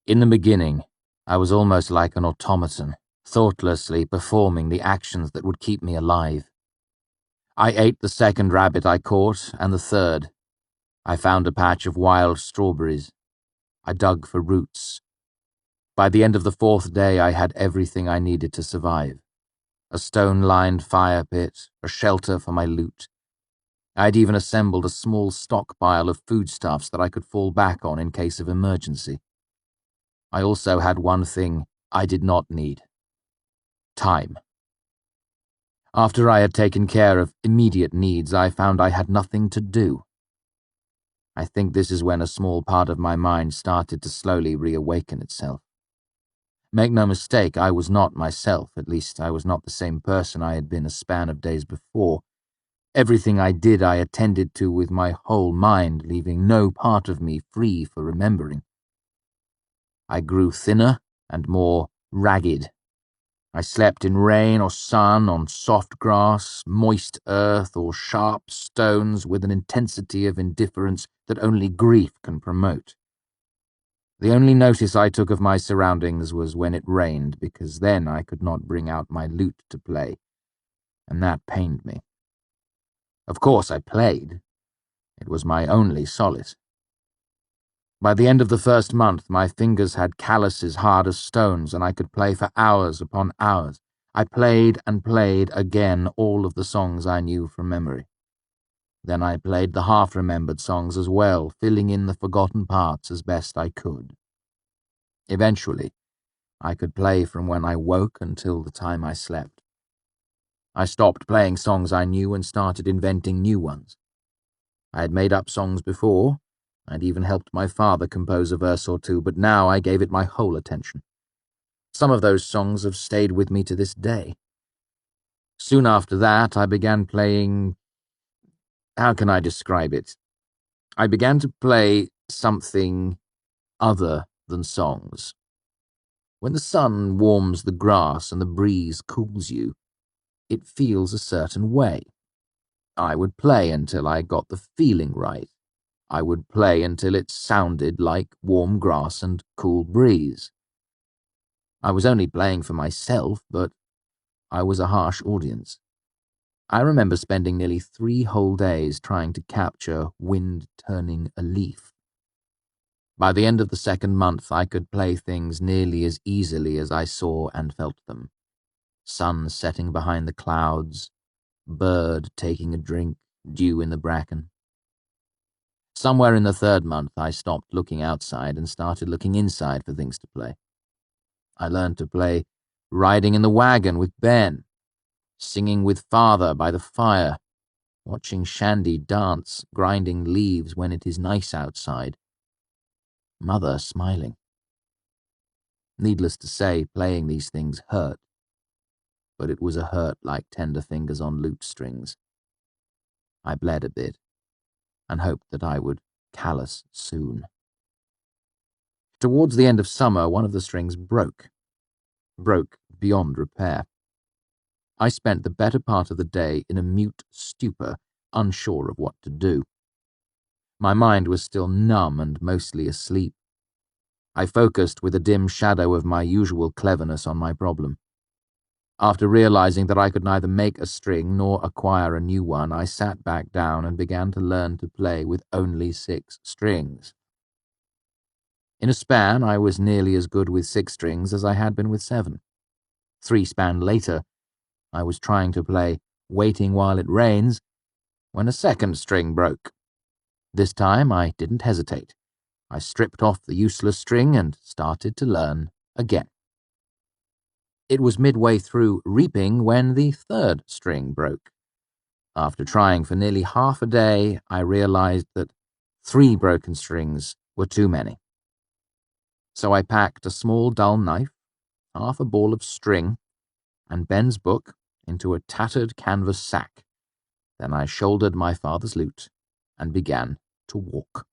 In the beginning, I was almost like an automaton, thoughtlessly performing the actions that would keep me alive. I ate the second rabbit I caught, and the third. I found a patch of wild strawberries. I dug for roots. By the end of the fourth day, I had everything I needed to survive. A stone-lined fire pit, a shelter for my loot. I had even assembled a small stockpile of foodstuffs that I could fall back on in case of emergency. I also had one thing I did not need: time. After I had taken care of immediate needs, I found I had nothing to do. I think this is when a small part of my mind started to slowly reawaken itself. Make no mistake, I was not myself, at least I was not the same person I had been a span of days before. Everything I did I attended to with my whole mind, leaving no part of me free for remembering. I grew thinner and more ragged. I slept in rain or sun, on soft grass, moist earth, or sharp stones with an intensity of indifference that only grief can promote. The only notice I took of my surroundings was when it rained, because then I could not bring out my lute to play, and that pained me. Of course I played. It was my only solace. By the end of the first month, my fingers had calluses hard as stones, and I could play for hours upon hours. I played and played again all of the songs I knew from memory. Then I played the half-remembered songs as well, filling in the forgotten parts as best I could. Eventually, I could play from when I woke until the time I slept. I stopped playing songs I knew and started inventing new ones. I had made up songs before. I'd even helped my father compose a verse or two, but now I gave it my whole attention. Some of those songs have stayed with me to this day. Soon after that, I began playing... How can I describe it? I began to play something other than songs. When the sun warms the grass and the breeze cools you, it feels a certain way. I would play until I got the feeling right. I would play until it sounded like warm grass and cool breeze. I was only playing for myself, but I was a harsh audience. I remember spending nearly 3 whole days trying to capture wind turning a leaf. By the end of the second month, I could play things nearly as easily as I saw and felt them. Sun setting behind the clouds, bird taking a drink, dew in the bracken. Somewhere in the third month, I stopped looking outside and started looking inside for things to play. I learned to play riding in the wagon with Ben, singing with Father by the fire, watching Shandy dance, grinding leaves when it is nice outside, Mother smiling. Needless to say, playing these things hurt, but it was a hurt like tender fingers on lute strings. I bled a bit and hoped that I would callous soon. Towards the end of summer, one of the strings broke beyond repair. I spent the better part of the day in a mute stupor, unsure of what to do. My mind was still numb and mostly asleep. I focused with a dim shadow of my usual cleverness on my problem. After realizing that I could neither make a string nor acquire a new one, I sat back down and began to learn to play with only 6 strings. In a span, I was nearly as good with 6 strings as I had been with 7. 3 span later, I was trying to play Waiting While It Rains when a second string broke. This time, I didn't hesitate. I stripped off the useless string and started to learn again. It was midway through reaping when the third string broke. After trying for nearly half a day, I realized that 3 broken strings were too many. So I packed a small dull knife, half a ball of string, and Ben's book into a tattered canvas sack. Then I shouldered my father's lute and began to walk.